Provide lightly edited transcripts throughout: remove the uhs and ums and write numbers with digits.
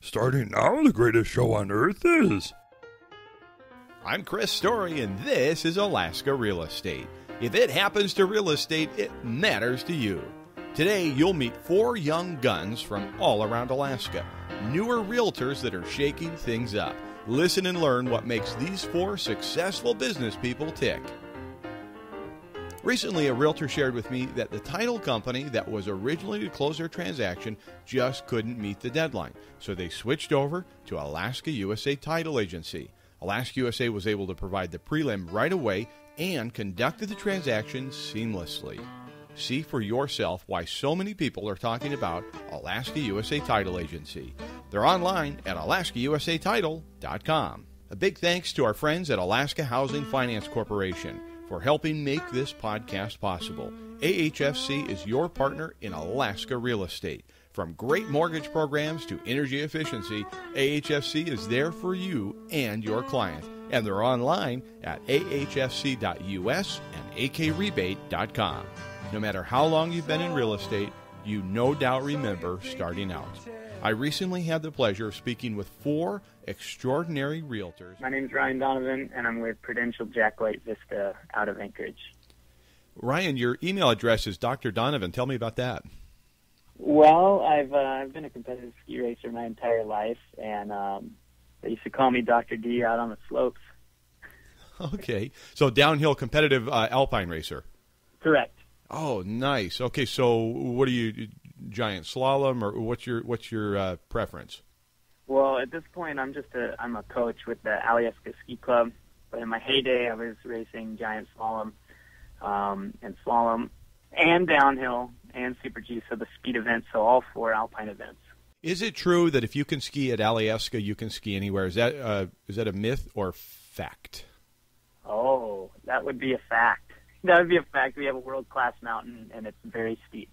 Starting now, the greatest show on earth is... I'm Chris Story, and this is Alaska Real Estate. If it happens to real estate, it matters to you. Today, you'll meet 4 young guns from all around Alaska, newer realtors that are shaking things up. Listen and learn what makes these 4 successful business people tick. Recently, a realtor shared with me that the title company that was originally to close their transaction just couldn't meet the deadline, so they switched over to Alaska USA Title Agency. Alaska USA was able to provide the prelim right away and conducted the transaction seamlessly. See for yourself why so many people are talking about Alaska USA Title Agency. They're online at alaskausatitle.com. A big thanks to our friends at Alaska Housing Finance Corporation for helping make this podcast possible. AHFC is your partner in Alaska real estate. From great mortgage programs to energy efficiency, AHFC is there for you and your client. And they're online at ahfc.us and akrebate.com. No matter how long you've been in real estate, you no doubt remember starting out. I recently had the pleasure of speaking with 4 extraordinary realtors. My name is Ryan Danavon, and I'm with Prudential Jack White Vista out of Anchorage. Ryan, your email address is Dr. Donovan. Tell me about that. Well, I've been a competitive ski racer my entire life, and they used to call me Dr. D out on the slopes. Okay, so downhill competitive alpine racer. Correct. Oh, nice. Okay, so what are you, giant slalom, or what's your preference? Well, at this point, I'm a coach with the Alaskan Ski Club. But in my heyday, I was racing giant slalom and downhill and Super G, so the speed events, so all 4 alpine events. Is it true that if you can ski at Alaska, you can ski anywhere? Is that a myth or fact? Oh, that would be a fact. That would be a fact. We have a world-class mountain, and it's very steep.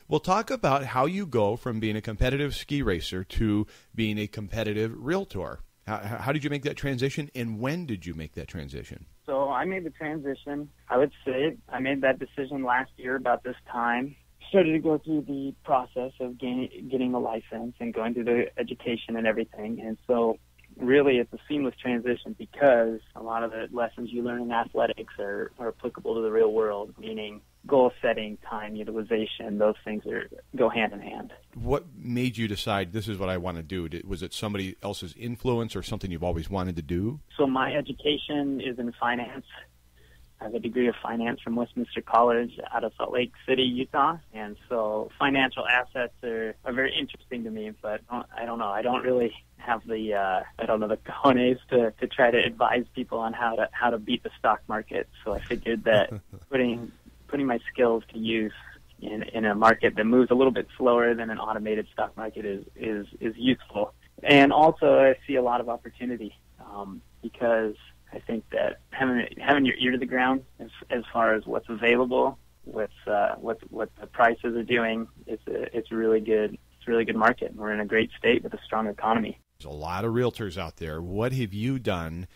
Well, talk about how you go from being a competitive ski racer to being a competitive realtor. How did you make that transition, and when did you make that transition? So I made the transition, I would say. I made that decision last year about this time. Started to go through the process of getting the license and going through the education and everything. And so really it's a seamless transition because a lot of the lessons you learn in athletics are applicable to the real world, meaning goal setting, time utilization, those things go hand in hand. What made you decide this is what I want to do? Was it somebody else's influence or something you've always wanted to do? So my education is in finance. I have a degree of finance from Westminster College out of Salt Lake City, Utah. And so financial assets are very interesting to me, but I don't know. I don't really have the cojones to try to advise people on how to beat the stock market. So I figured that putting my skills to use in a market that moves a little bit slower than an automated stock market is useful. And also I see a lot of opportunity because I think that having your ear to the ground as far as what's available, what the prices are doing, it's a really good market. We're in a great state with a strong economy. There's a lot of realtors out there. What have you done,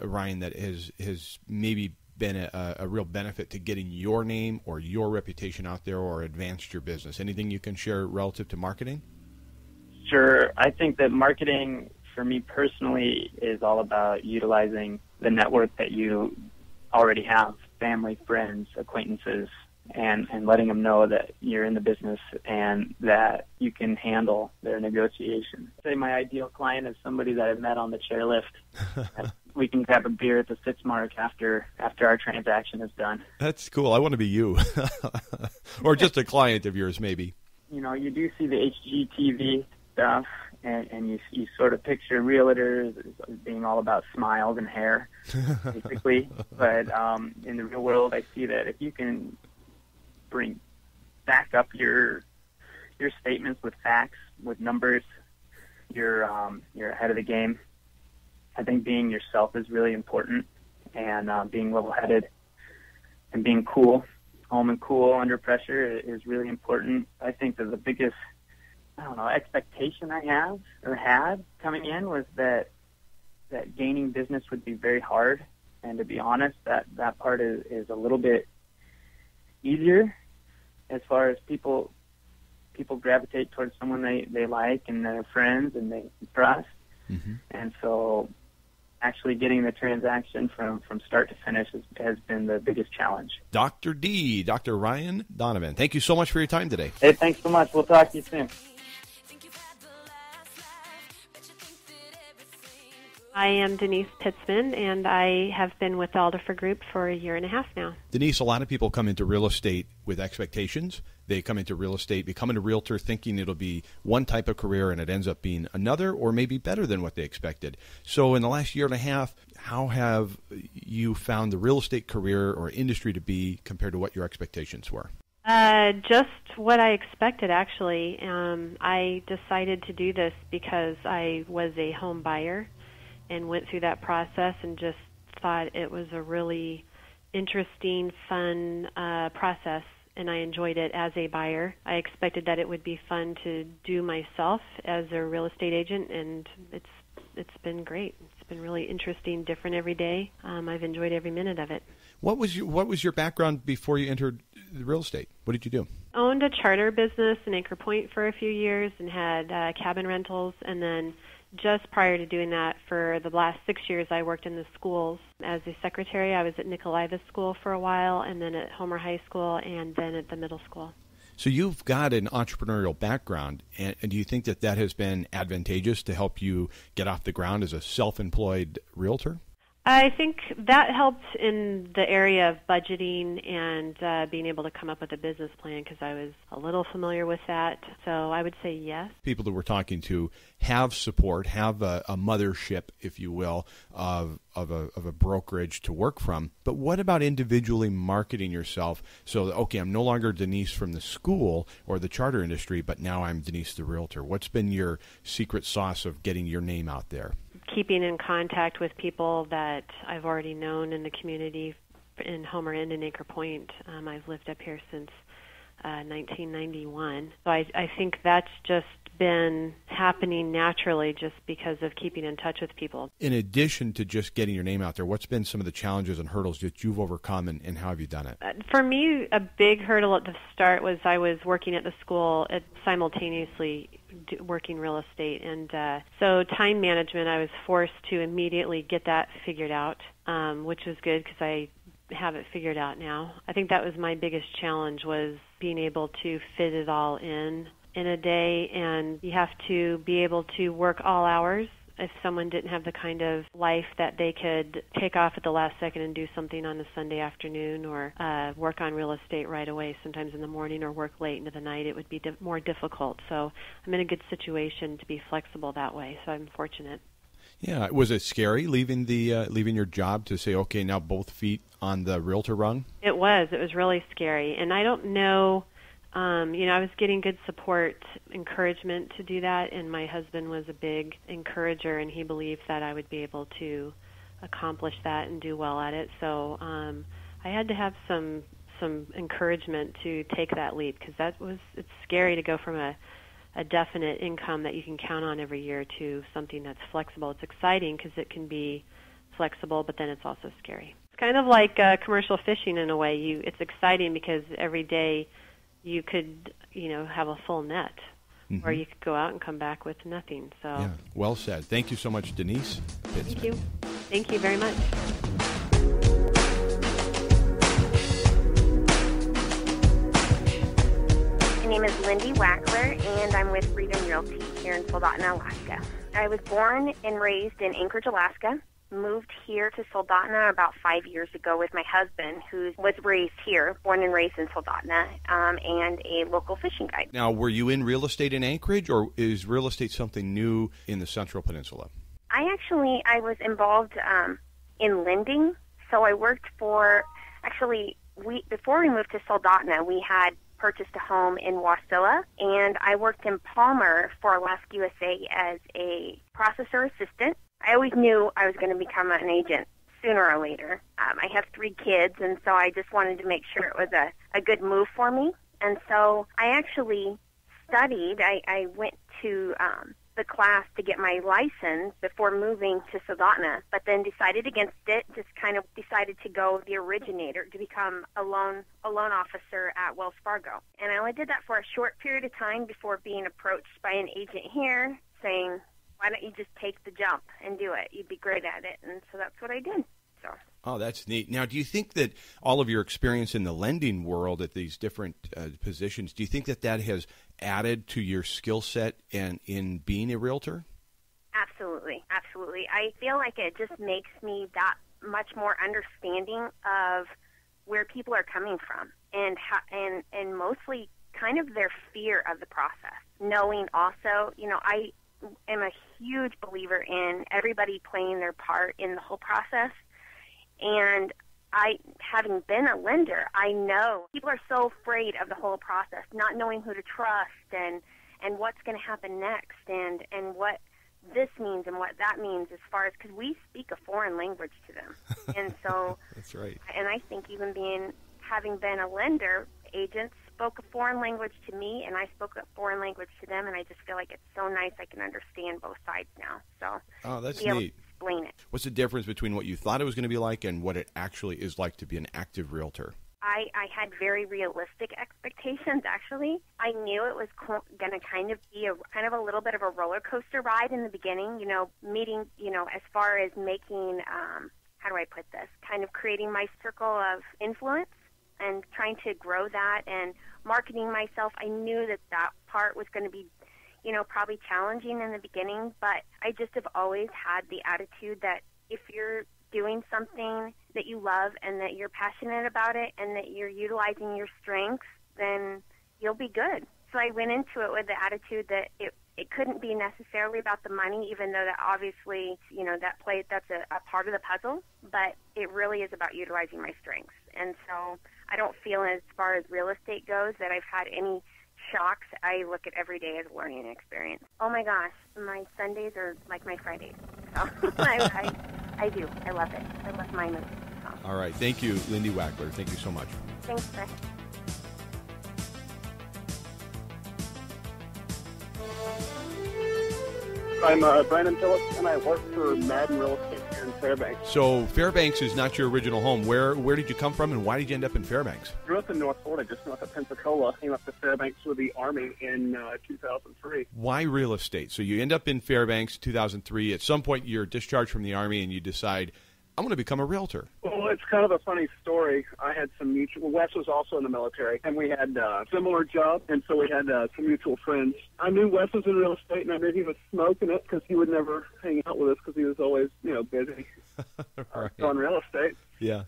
Ryan, that has maybe been a real benefit to getting your name or your reputation out there or advanced your business? Anything you can share relative to marketing? Sure. I think that marketing, for me personally, is all about utilizing the network that you already have, family, friends, acquaintances, and letting them know that you're in the business and that you can handle their negotiations. Say my ideal client is somebody that I've met on the chairlift. We can grab a beer at the Fitzmark after our transaction is done. That's cool. I want to be you. Or just a client of yours, maybe. You know, you do see the HGTV stuff, and you sort of picture realtors as being all about smiles and hair, basically. But in the real world, I see that if you can back up your statements with facts, with numbers, you're ahead of the game. I think being yourself is really important, and being level-headed and being cool, calm and cool under pressure is really important. I think that the biggest expectation I have or had coming in was that gaining business would be very hard. And to be honest, that part is a little bit easier as far as people people gravitate towards someone they like and they're friends and they trust. And so actually getting the transaction from start to finish has been the biggest challenge. Dr. Ryan Danavon, thank you so much for your time today. Hey, thanks so much. We'll talk to you soon. I am Denise Pitzman, and I have been with the Alderfer Group for 1.5 years now. Denise, a lot of people come into real estate with expectations. They come into real estate, becoming a realtor, thinking it'll be one type of career, and it ends up being another or maybe better than what they expected. So in the last 1.5 years, how have you found the real estate career or industry to be compared to what your expectations were? Just what I expected, actually. I decided to do this because I was a home buyer and went through that process and just thought it was a really interesting, fun process, and I enjoyed it as a buyer. I expected that it would be fun to do myself as a real estate agent, and it's been great. It's been really interesting, different every day. I've enjoyed every minute of it. What was your background before you entered real estate? What did you do? Owned a charter business in Anchor Point for a few years and had cabin rentals, and then just prior to doing that, for the last 6 years, I worked in the schools as a secretary. I was at Nicolaiva School for a while, and then at Homer High School, and then at the middle school. So you've got an entrepreneurial background, and do you think that has been advantageous to help you get off the ground as a self-employed realtor? I think that helped in the area of budgeting and being able to come up with a business plan, because I was a little familiar with that. So I would say yes. People that we're talking to have support, have a mothership, if you will, of a brokerage to work from. But what about individually marketing yourself so that, okay, I'm no longer Denise from the school or the charter industry, but now I'm Denise the realtor? What's been your secret sauce of getting your name out there? Keeping in contact with people that I've already known in the community in Homer and in Anchor Point. I've lived up here since 1991. So I think that's just been happening naturally just because of keeping in touch with people. In addition to just getting your name out there, what's been some of the challenges and hurdles that you've overcome, and how have you done it? For me, a big hurdle at the start was I was working at the school simultaneously working real estate, and so time management, I was forced to immediately get that figured out, which was good because I have it figured out now. I think that was my biggest challenge, was being able to fit it all in a day, and you have to be able to work all hours. If someone didn't have the kind of life that they could take off at the last second and do something on a Sunday afternoon, or work on real estate right away, sometimes in the morning, or work late into the night, it would be more difficult. So I'm in a good situation to be flexible that way, so I'm fortunate. Yeah. Was it scary leaving your job to say, okay, now both feet on the realtor rung? It was. It was really scary. And I don't know, I was getting good support, encouragement to do that, and my husband was a big encourager, and he believed that I would be able to accomplish that and do well at it. So I had to have some encouragement to take that leap, because it's scary to go from a definite income that you can count on every year to something that's flexible. It's exciting because it can be flexible, but then it's also scary. It's kind of like commercial fishing in a way. It's exciting because every day you could, have a full net, or you could go out and come back with nothing. So yeah, well said. Thank you so much, Denise Pitzman. Thank you. Thank you very much. My name is Lyndy Whackler, and I'm with Freedom Realty here in Soldotna, Alaska. I was born and raised in Anchorage, Alaska. Moved here to Soldotna about 5 years ago with my husband, who was raised here, born and raised in Soldotna, and a local fishing guide. Now, were you in real estate in Anchorage, or is real estate something new in the Central Peninsula? I was involved in lending, so I worked before we moved to Soldotna, we had purchased a home in Wasilla, and I worked in Palmer for Alaska USA as a processor assistant. I always knew I was going to become an agent sooner or later. I have 3 kids, and so I just wanted to make sure it was a good move for me. And so I actually studied. I went to the class to get my license before moving to Soldotna, but then decided against it, just kind of decided to go the originator to become a loan officer at Wells Fargo. And I only did that for a short period of time before being approached by an agent here saying, why don't you just take the jump and do it? You'd be great at it. And so that's what I did. So. Oh, that's neat. Now, do you think that all of your experience in the lending world at these different positions, do you think that that has added to your skill set and in being a realtor? Absolutely. Absolutely. I feel like it just makes me that much more understanding of where people are coming from and mostly kind of their fear of the process. Knowing also, I am a huge believer in everybody playing their part in the whole process. And having been a lender, I know people are so afraid of the whole process, not knowing who to trust and what's going to happen next and what this means and what that means as far as, because we speak a foreign language to them. And so that's right. And I think even having been a lender, agents spoke a foreign language to me and I spoke a foreign language to them, and I just feel like it's so nice I can understand both sides now. So that's be able neat. to explain it. What's the difference between what you thought it was going to be like and what it actually is like to be an active realtor? I had very realistic expectations, actually. I knew it was going to kind of be a little bit of a roller coaster ride in the beginning, meeting, as far as making, how do I put this, kind of creating my circle of influence and trying to grow that and marketing myself. I knew that part was going to be, probably challenging in the beginning, but I just have always had the attitude that if you're doing something that you love and that you're passionate about it and that you're utilizing your strengths, then you'll be good. So I went into it with the attitude that it couldn't be necessarily about the money, even though that obviously, that's a part of the puzzle, but it really is about utilizing my strengths. And so I don't feel, as far as real estate goes, that I've had any shocks. I look at every day as a learning experience. Oh my gosh, my Sundays are like my Fridays. So I do. I love it. I love my moves. So. All right. Thank you, Lyndy Whackler. Thank you so much. Thanks, Chris. I'm Brandon Phillips, and I work for Madden Real Estate here in Fairbanks. So Fairbanks is not your original home. Where did you come from, and why did you end up in Fairbanks? Grew up in North Florida, just north of Pensacola. Came up to Fairbanks with the Army in 2003. Why real estate? So you end up in Fairbanks 2003. At some point, you're discharged from the Army, and you decide, I'm going to become a realtor. Well, it's kind of a funny story. I had some mutual. Wes was also in the military, and we had similar jobs, and so we had some mutual friends. I knew Wes was in real estate, and I knew he was smoking it because he would never hang out with us because he was always, busy Right. on real estate. Yeah.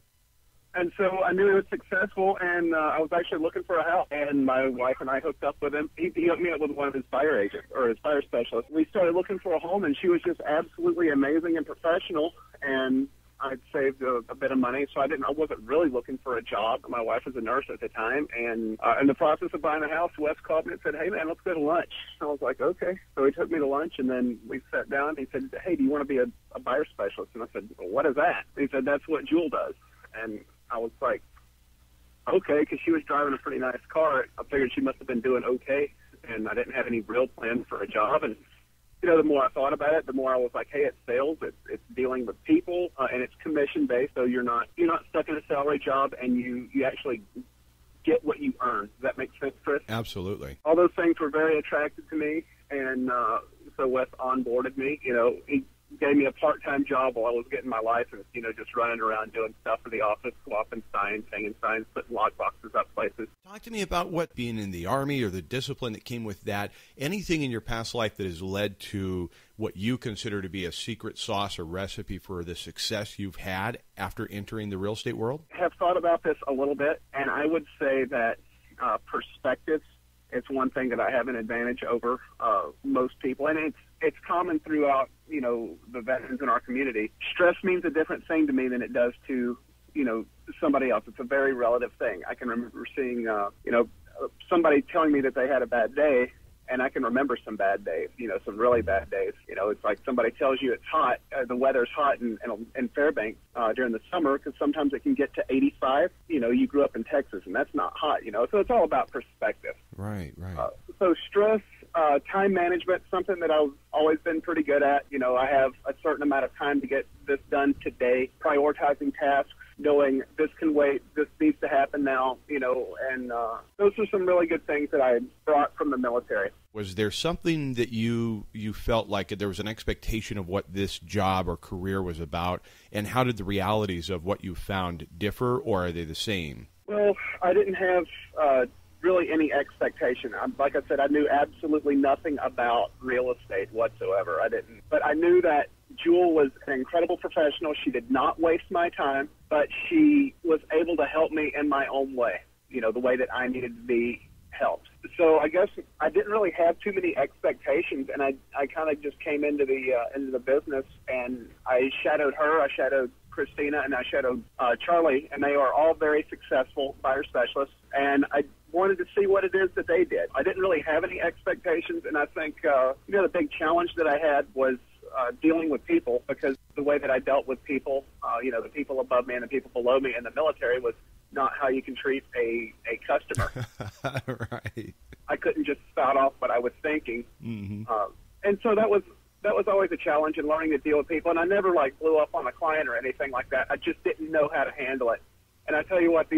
And so I knew he was successful, and I was actually looking for a house. And my wife and I hooked up with him. He hooked me up with one of his buyer agents or his buyer specialists. We started looking for a home, and she was just absolutely amazing and professional. And I'd saved a bit of money, so I wasn't really looking for a job. My wife was a nurse at the time, and in the process of buying a house, Wes called me and said, "Hey, man, let's go to lunch." I was like, "Okay." So he took me to lunch, and then we sat down. He said, "Hey, do you want to be a buyer specialist?" And I said, "Well, what is that?" He said, "That's what Jewel does." And I was like, "Okay," because she was driving a pretty nice car. I figured she must have been doing okay, and I didn't have any real plan for a job. And the more I thought about it, the more I was like, hey, it's sales, it's dealing with people, and it's commission-based, so you're not stuck in a salary job, and you actually get what you earn. Does that make sense, Chris? Absolutely. All those things were very attractive to me, and so Wes onboarded me. He gave me a part-time job while I was getting my license, just running around doing stuff for the office, swapping signs, hanging signs, putting log boxes up places. Talk to me about what being in the Army or the discipline that came with that, anything in your past life that has led to what you consider to be a secret sauce or recipe for the success you've had after entering the real estate world? I have thought about this a little bit, and I would say that perspective is one thing that I have an advantage over most people, and it's common throughout, the veterans in our community. Stress means a different thing to me than it does to, somebody else. It's a very relative thing. I can remember seeing, somebody telling me that they had a bad day, and I can remember some bad days, some really bad days. It's like somebody tells you it's hot, the weather's hot in Fairbanks during the summer, because sometimes it can get to 85. You grew up in Texas, and that's not hot, so it's all about perspective. Right. So stress, time management, something that I've always been pretty good at. You know, I have a certain amount of time to get this done today, prioritizing tasks, knowing this can wait, this needs to happen now, you know, and those are some really good things that I brought from the military. Was there something that you felt like there was an expectation of what this job or career was about, and how did the realities of what you found differ, or are they the same? Well, I didn't have really any expectation. Like I said, I knew absolutely nothing about real estate whatsoever. I didn't. But I knew that Jewel was an incredible professional. She did not waste my time, but she was able to help me in my own way, you know, the way that I needed to be helped. So I guess I didn't really have too many expectations, and I kind of just came into the business, and I shadowed her, I shadowed Christina, and I shadowed Charlie, and they are all very successful buyer specialists, and I wanted to see what it is that they did. I didn't really have any expectations, and I think the big challenge that I had was dealing with people, because the way that I dealt with people, the people above me and the people below me in the military was not how you can treat a customer. Right. I couldn't just spout off what I was thinking. Mm-hmm. And so that was always a challenge in learning to deal with people. And I never blew up on a client or anything like that. I just didn't know how to handle it. And I tell you what,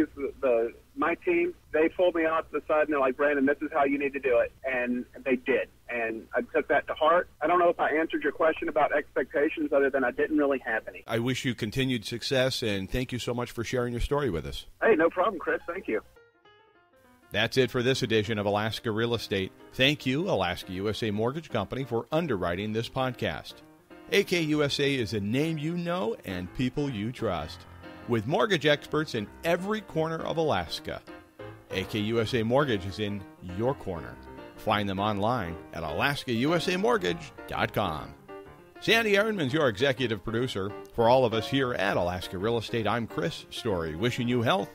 my team, they pulled me off to the side and they're like, Brandon, this is how you need to do it. And they did. And I took that to heart. I don't know if I answered your question about expectations other than I didn't really have any. I wish you continued success, and thank you so much for sharing your story with us. Hey, no problem, Chris. Thank you. That's it for this edition of Alaska Real Estate. Thank you, Alaska USA Mortgage Company, for underwriting this podcast. AK USA is a name you know and people you trust, with mortgage experts in every corner of Alaska. AK USA Mortgage is in your corner. Find them online at alaskausamortgage.com. Sandy Ehrenman's your executive producer. For all of us here at Alaska Real Estate, I'm Chris Story, wishing you health,